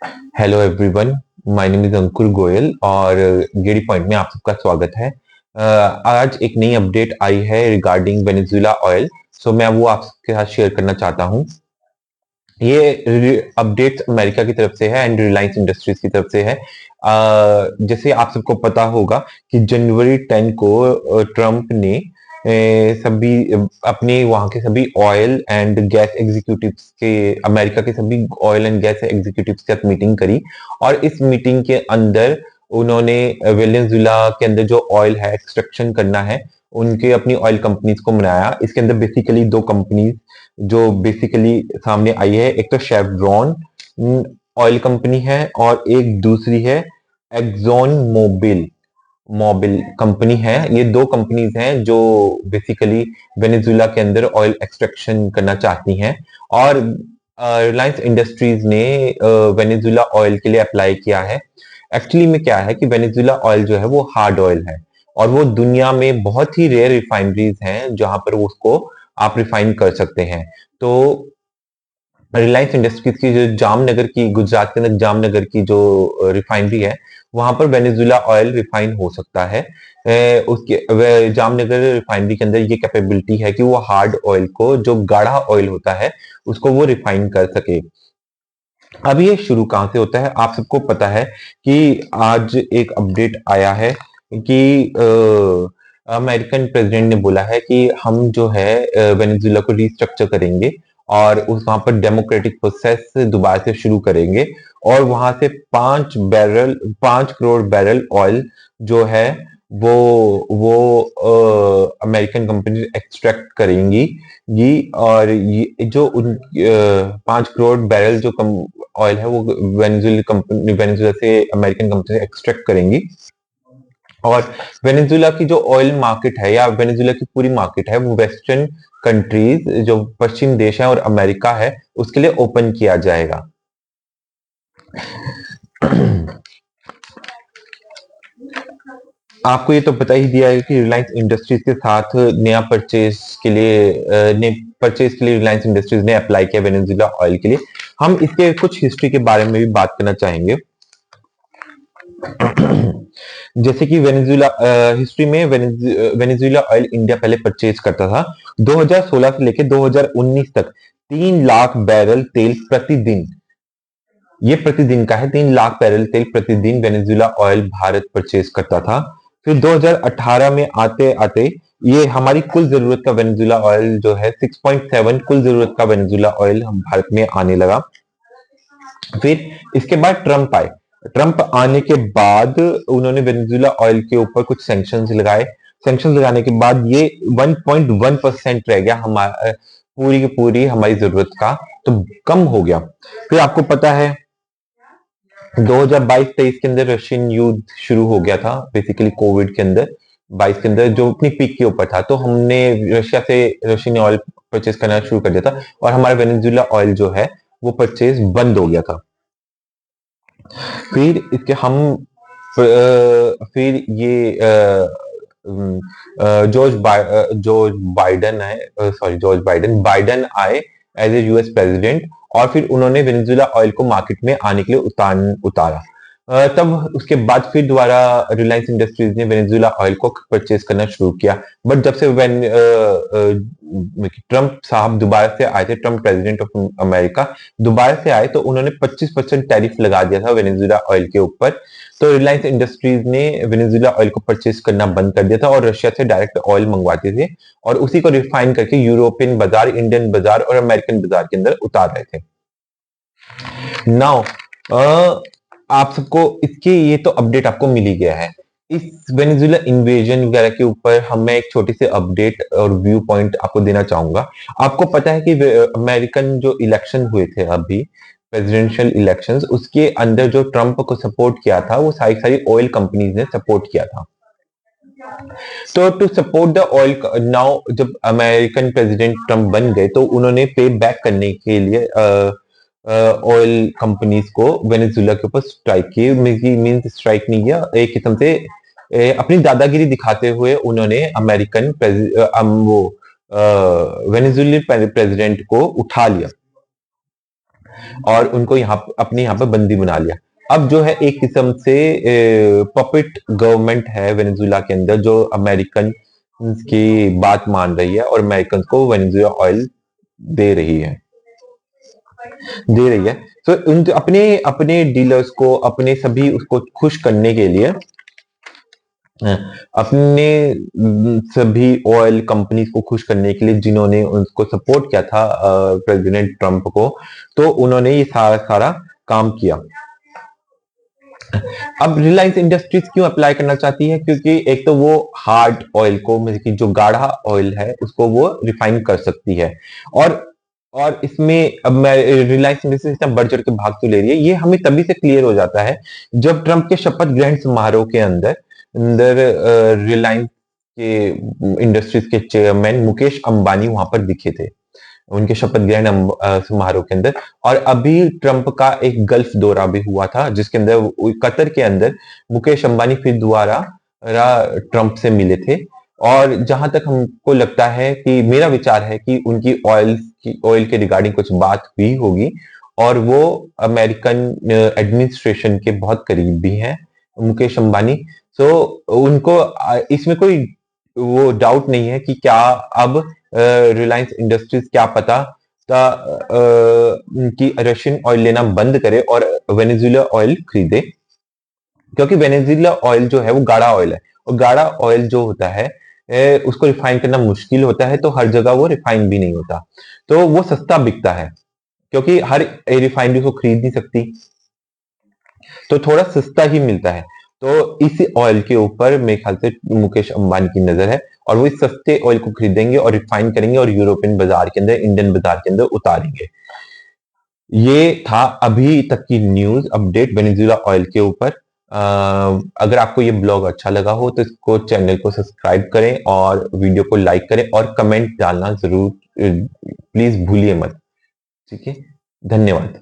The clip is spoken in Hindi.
Hello everyone, my name is Ankur Goyal और गेडी पॉइंट में आप सबका स्वागत है। आज एक नई अपडेट आई है रिगार्डिंग वेनेजुएला ऑयल। सो मैं वो आपके साथ शेयर करना चाहता हूँ। ये अपडेट अमेरिका की तरफ से है एंड रिलायंस इंडस्ट्रीज की तरफ से है। जैसे आप सबको पता होगा कि जनवरी 10 को ट्रम्प ने सभी अपने वहां के सभी ऑयल एंड गैस एग्जीक्यूटिव्स के अमेरिका के सभी ऑयल एंड गैस एग्जीक्यूटिव्स के साथ मीटिंग करी। और इस मीटिंग के अंदर उन्होंने वेनेजुएला के अंदर जो ऑयल है एक्सट्रैक्शन करना है उनके अपनी ऑयल कंपनीज को मनाया। इसके अंदर बेसिकली दो कंपनीज जो बेसिकली सामने आई है, एक तो शेवरॉन ऑयल कंपनी है और एक दूसरी है एक्सॉन मोबिल मोबिल कंपनी है। ये दो कंपनीज हैं जो बेसिकली वेनेजुएला के अंदर ऑयल एक्सट्रैक्शन करना चाहती हैं। और रिलायंस इंडस्ट्रीज ने वेनेजुएला ऑयल के लिए अप्लाई किया है। एक्चुअली में क्या है कि वेनेजुएला ऑयल जो है वो हार्ड ऑयल है और वो दुनिया में बहुत ही रेयर रिफाइनरीज हैं जहां पर वो उसको आप रिफाइन कर सकते हैं। तो रिलायंस इंडस्ट्रीज की जो जामनगर की गुजरात के अंदर जामनगर की जो रिफाइनरी है वहां पर वेनेजुएला ऑयल रिफाइन हो सकता है। उसके जामनगर रिफाइनरी के अंदर ये कैपेबिलिटी है कि वो हार्ड ऑयल को, जो गाढ़ा ऑयल होता है, उसको वो रिफाइन कर सके। अब ये शुरू कहां से होता है? आप सबको पता है कि आज एक अपडेट आया है कि अमेरिकन प्रेसिडेंट ने बोला है कि हम जो है वेनेजुएला को रिस्ट्रक्चर करेंगे और उस वहां पर डेमोक्रेटिक प्रोसेस दोबारा से शुरू करेंगे और वहां से 5 करोड़ बैरल ऑयल जो है वो अमेरिकन कंपनी एक्सट्रैक्ट करेंगी। ये और ये जो 5 करोड़ बैरल जो ऑयल है वो वेनेजुएला से अमेरिकन कंपनी एक्सट्रैक्ट करेंगी। और वेनेजुएला की जो ऑयल मार्केट है या वेनेजुएला की पूरी मार्केट है वो वेस्टर्न कंट्रीज, जो पश्चिम देश है और अमेरिका है, उसके लिए ओपन किया जाएगा। आपको ये तो पता ही दिया है कि रिलायंस इंडस्ट्रीज के साथ नया परचेज के लिए रिलायंस इंडस्ट्रीज ने अप्लाई किया वेनेजुएला ऑयल के लिए। हम इसके कुछ हिस्ट्री के बारे में भी बात करना चाहेंगे। जैसे कि वेनेजुएला हिस्ट्री में वेनेजुएला ऑयल इंडिया पहले परचेज करता था। 2016 से लेकर 2019 तक 3 लाख बैरल तेल प्रतिदिन, ये प्रतिदिन का है, 3 लाख बैरल तेल प्रतिदिन वेनेजुएला ऑयल भारत परचेज करता था। फिर 2018 में आते आते ये हमारी कुल जरूरत का वेनेजुएला ऑयल जो है 6.7 कुल जरूरत का वेनेजुएला ऑयल हम भारत में आने लगा। फिर इसके बाद ट्रम्प आए। ट्रम्प आने के बाद उन्होंने वेनेजुएला ऑयल के ऊपर कुछ सैंक्शंस लगाए। सैंक्शंस लगाने के बाद ये 1.1% रह गया हमारा पूरी की पूरी हमारी जरूरत का, तो कम हो गया। फिर आपको पता है 2022-23 के अंदर रशियन युद्ध शुरू हो गया था, बेसिकली कोविड के अंदर 22 के अंदर, जो अपनी पीक के ऊपर था। तो हमने रशियन ऑयल परचेज करना शुरू कर दिया था और हमारा वेनेजुएला ऑयल जो है वो परचेज बंद हो गया था। फिर इसके हम फिर ये जॉर्ज बाइडन आए एज ए यूएस प्रेसिडेंट और फिर उन्होंने वेनेजुएला ऑयल को मार्केट में आने के लिए उतारा। तब उसके बाद फिर दोबारा रिलायंस इंडस्ट्रीज ने वेनेजुएला ऑयल को परचेज करना शुरू किया। बट जब से ट्रम्प साहब दोबारा से आए थे, ट्रम्प प्रेसिडेंट ऑफ अमेरिका दोबारा से आए, तो उन्होंने 25% टैरिफ लगा दिया था वेनेजुएला ऑयल के ऊपर। तो रिलायंस इंडस्ट्रीज ने वेनेजुएला ऑयल को परचेज करना बंद कर दिया था और रशिया से डायरेक्ट ऑयल मंगवाते थे और उसी को रिफाइन करके यूरोपियन बाजार, इंडियन बाजार और अमेरिकन बाजार के अंदर उतार रहे थे। नाउ आप सबको इसके ये तो अपडेट आपको मिल ही गया है। इस वेनेजुएला इन्वेजन वगैरह के ऊपर मैं एक छोटी सी अपडेट और व्यू पॉइंट आपको देना चाहूंगा। आपको पता है कि अमेरिकन जो इलेक्शन हुए थे अभी, प्रेसिडेंशियल इलेक्शंस, उसके अंदर जो ट्रम्प को सपोर्ट किया था वो सारी सारी ऑयल कंपनीज ने सपोर्ट किया था। तो to support the oil, now जब अमेरिकन प्रेसिडेंट ट्रम्प बन गए तो उन्होंने पे बैक करने के लिए ऑयल कंपनीज को वेनेजुएला के ऊपर स्ट्राइक की। मींस स्ट्राइक नहीं किया, एक किस्म से अपनी दादागिरी दिखाते हुए उन्होंने अमेरिकन वो वेनेजुएलियन प्रेसिडेंट को उठा लिया। और उनको अपने यहाँ पे बंदी बना लिया। अब जो है एक किस्म से पपेट गवर्नमेंट है वेनेजुएला के अंदर, जो अमेरिकन की बात मान रही है और अमेरिकन को वेनेजुएला ऑयल दे रही है तो उन अपने अपने डीलर्स को, अपने सभी उसको खुश करने के लिए अपने सभी ऑयल कंपनीज को खुश करने के लिए जिन्होंने उनको सपोर्ट किया था प्रेसिडेंट ट्रंप को, तो उन्होंने ये सारा काम किया। अब रिलायंस इंडस्ट्रीज क्यों अप्लाई करना चाहती है? क्योंकि एक तो वो हार्ड ऑयल को, मतलब कि जो गाढ़ा ऑयल है उसको वो रिफाइन कर सकती है, और इसमें अब मैं रिलायंस इंडस्ट्रीज इतना बढ़ चढ़ के भाग तो ले रही है, ये हमें तभी से क्लियर हो जाता है जब ट्रंप के शपथ ग्रहण समारोह के अंदर रिलायंस के इंडस्ट्रीज के चेयरमैन मुकेश अंबानी वहां पर दिखे थे उनके शपथ ग्रहण समारोह के अंदर। और अभी ट्रंप का एक गल्फ दौरा भी हुआ था जिसके अंदर कतर के अंदर मुकेश अंबानी फिर दोबारा ट्रंप से मिले थे। और जहां तक हमको लगता है कि मेरा विचार है कि उनकी ऑयल के रिगार्डिंग कुछ बात हुई होगी, और वो अमेरिकन एडमिनिस्ट्रेशन के बहुत करीब भी हैं मुकेश अंबानी। सो उनको इसमें कोई वो डाउट नहीं है कि क्या अब रिलायंस इंडस्ट्रीज क्या पता कि रशियन ऑयल लेना बंद करे और वेनेजुएला ऑयल खरीदे, क्योंकि वेनेजुएला ऑयल जो है वो गाढ़ा ऑयल है, और गाढ़ा ऑयल जो होता है उसको रिफाइन करना मुश्किल होता है, तो हर जगह वो रिफाइन भी नहीं होता, तो वो सस्ता बिकता है क्योंकि हर रिफाइनरी को खरीद नहीं सकती, तो थोड़ा सस्ता ही मिलता है। तो इसी ऑयल के ऊपर मेरे ख्याल से मुकेश अंबानी की नजर है, और वो इस सस्ते ऑयल को खरीदेंगे और रिफाइन करेंगे और यूरोपियन बाजार के अंदर, इंडियन बाजार के अंदर उतारेंगे। ये था अभी तक की न्यूज अपडेट वेनेजुएला ऑयल के ऊपर। अगर आपको ये ब्लॉग अच्छा लगा हो तो इसको, चैनल को सब्सक्राइब करें और वीडियो को लाइक करें और कमेंट डालना जरूर प्लीज भूलिए मत। ठीक है, धन्यवाद।